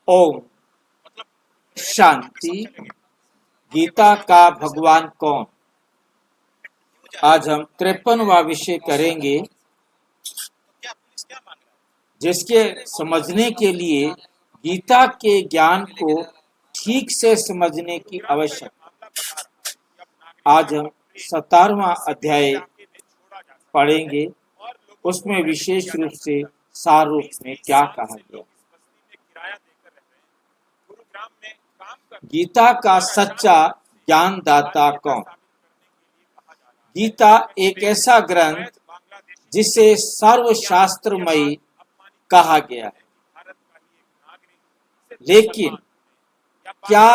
ओम शांति। गीता का भगवान कौन? आज हम 53वां विषय करेंगे, जिसके समझने के लिए गीता के ज्ञान को ठीक से समझने की आवश्यकता। आज हम 17वां अध्याय पढ़ेंगे। उसमें विशेष रूप से सार रूप में क्या कहा गया। गीता का सच्चा ज्ञानदाता कौन? गीता एक ऐसा ग्रंथ जिसे सर्वशास्त्रमयी कहा गया है, लेकिन क्या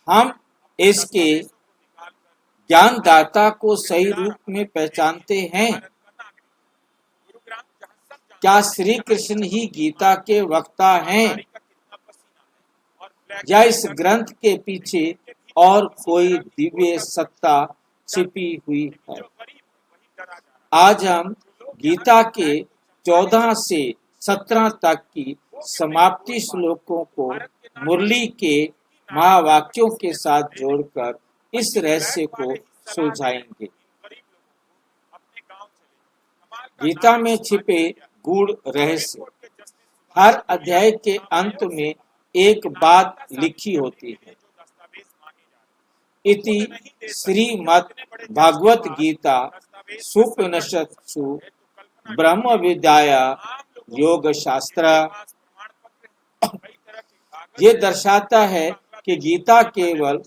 हम इसके ज्ञानदाता को सही रूप में पहचानते हैं? क्या श्री कृष्ण ही गीता के वक्ता हैं, या इस ग्रंथ के पीछे और कोई दिव्य सत्ता छिपी हुई है? आज हम गीता के 14 से 17 तक की समाप्ति श्लोकों को मुरली के महावाक्यों के साथ जोड़कर इस रहस्य को सुलझाएंगे। गीता में छिपे गूढ़ रहस्य। हर अध्याय के अंत में एक बात लिखी होती है। इति श्रीमद् भागवत गीता सुपनिषत्सु ब्रह्म विद्याया योग शास्त्र। ये दर्शाता है कि गीता केवल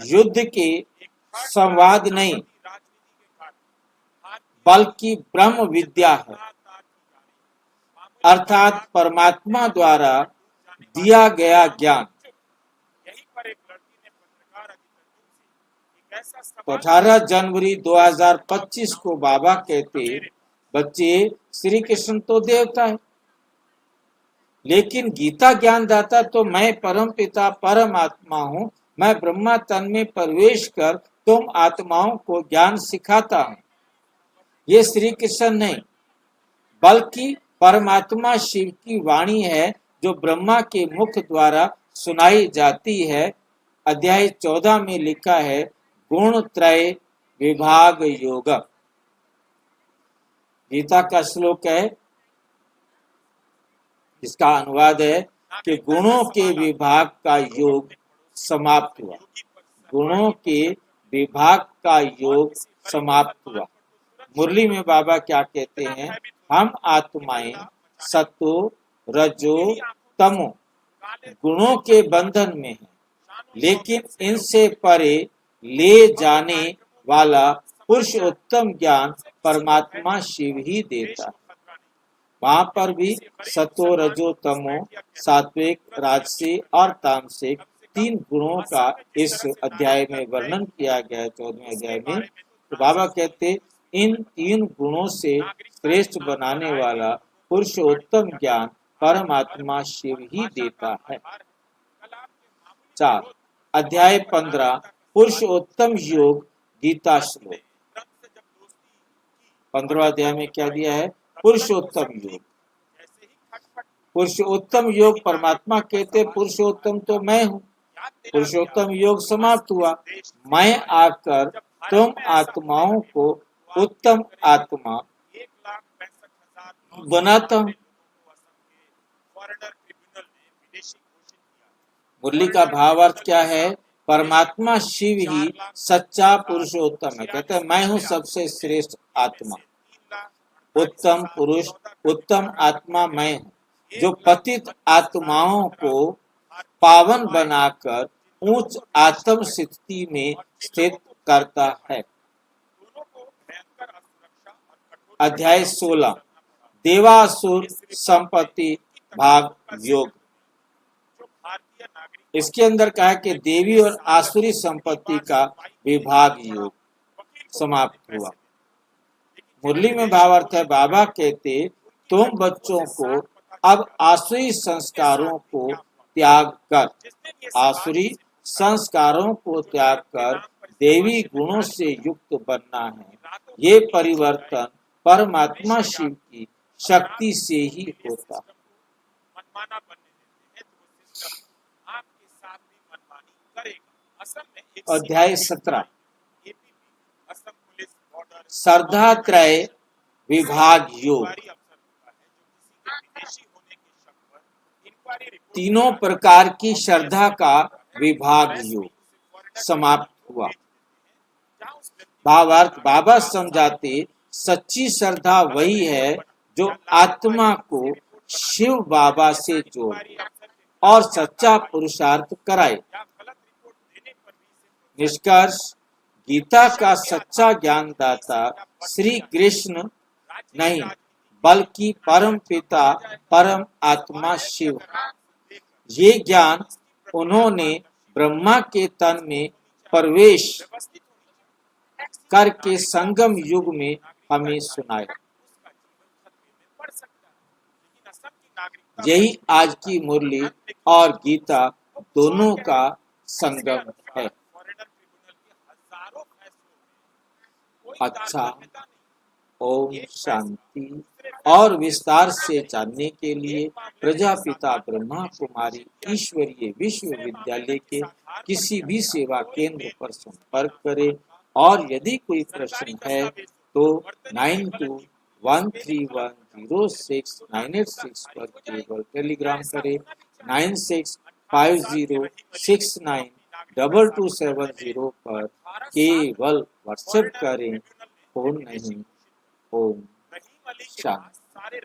युद्ध के संवाद नहीं, बल्कि ब्रह्म विद्या है, अर्थात परमात्मा द्वारा दिया गया ज्ञान। तो 18 जनवरी 2025 को बाबा कहते, बच्चे श्री कृष्ण तो देवता है, लेकिन गीता ज्ञानदाता तो मैं परम पिता परमात्मा हूँ। मैं ब्रह्मा तन में प्रवेश कर तुम आत्माओं को ज्ञान सिखाता हूँ। ये श्री कृष्ण नहीं, बल्कि परमात्मा शिव की वाणी है, जो ब्रह्मा के मुख द्वारा सुनाई जाती है। अध्याय 14 में लिखा है, गुण त्रय विभाग योग। गीता का श्लोक है, इसका अनुवाद है कि गुणों के विभाग का योग समाप्त हुआ। गुणों के विभाग का योग समाप्त हुआ। मुरली में बाबा क्या कहते हैं, हम आत्माएं सतो रजो तमो गुणों के बंधन में हैं, लेकिन इनसे परे ले जाने वाला पुरुषोत्तम ज्ञान परमात्मा शिव ही देता है। वहां पर भी सतो रजो तमो सात्विक राजसी और तामसिक 3 गुणों का इस अध्याय में वर्णन किया गया है। 14वें अध्याय में तो बाबा कहते, इन 3 गुणों से श्रेष्ठ बनाने वाला पुरुषोत्तम ज्ञान परमात्मा शिव ही देता है। 4 अध्याय 15 पुरुषोत्तम योग गीता श्लोक। 15वें अध्याय में क्या दिया है, पुरुषोत्तम योग। पुरुषोत्तम योग परमात्मा कहते, पुरुषोत्तम तो मैं हूँ। पुरुषोत्तम योग समाप्त हुआ। मैं आकर तुम आत्माओं को उत्तम आत्मा बनाता हूँ। मुरली का भावार्थ क्या है, परमात्मा शिव ही सच्चा पुरुषोत्तम है। कहते हैं, मैं हूँ सबसे श्रेष्ठ आत्मा, उत्तम पुरुष, उत्तम आत्मा मैं हूँ, जो पतित आत्माओं को पावन बनाकर उच्च आत्म स्थिति में स्थित करता है। अध्याय 16 देवासुर संपत्ति भाग योग। इसके अंदर कहा कि देवी और आसुरी संपत्ति का विभाग योग समाप्त हुआ। मुरली में भावार्थ है, बाबा कहते, तुम बच्चों को अब आसुरी संस्कारों को त्याग कर, आसुरी संस्कारों को त्याग कर देवी गुणों से युक्त बनना है। ये परिवर्तन परमात्मा शिव की शक्ति से ही होता है। अध्याय 17 श्रद्धा त्रय विभाग योग। तीनों प्रकार की श्रद्धा का विभाग योग समाप्त हुआ। भावार्थ बाबा समझाते सच्ची श्रद्धा वही है जो आत्मा को शिव बाबा से जोड़े और सच्चा पुरुषार्थ कराए। निष्कर्ष, गीता का सच्चा ज्ञानदाता श्री कृष्ण नहीं बल्कि परम पिता परम आत्मा शिव। ये ज्ञान उन्होंने ब्रह्मा के तन में प्रवेश करके संगम युग में हमें सुनाया। यही आज की मुरली और गीता दोनों का संगम है। अच्छा, ओम शांति। और विस्तार से जानने के लिए प्रजापिता ब्रह्मा कुमारी ईश्वरीय विश्वविद्यालय के किसी भी सेवा केंद्र पर संपर्क करें और यदि कोई प्रश्न है तो 9213106986 पर केवल टेलीग्राम करें। 9650692270 पर केवल व्हाट्सएप करें, फोन नहीं। ओम शांति।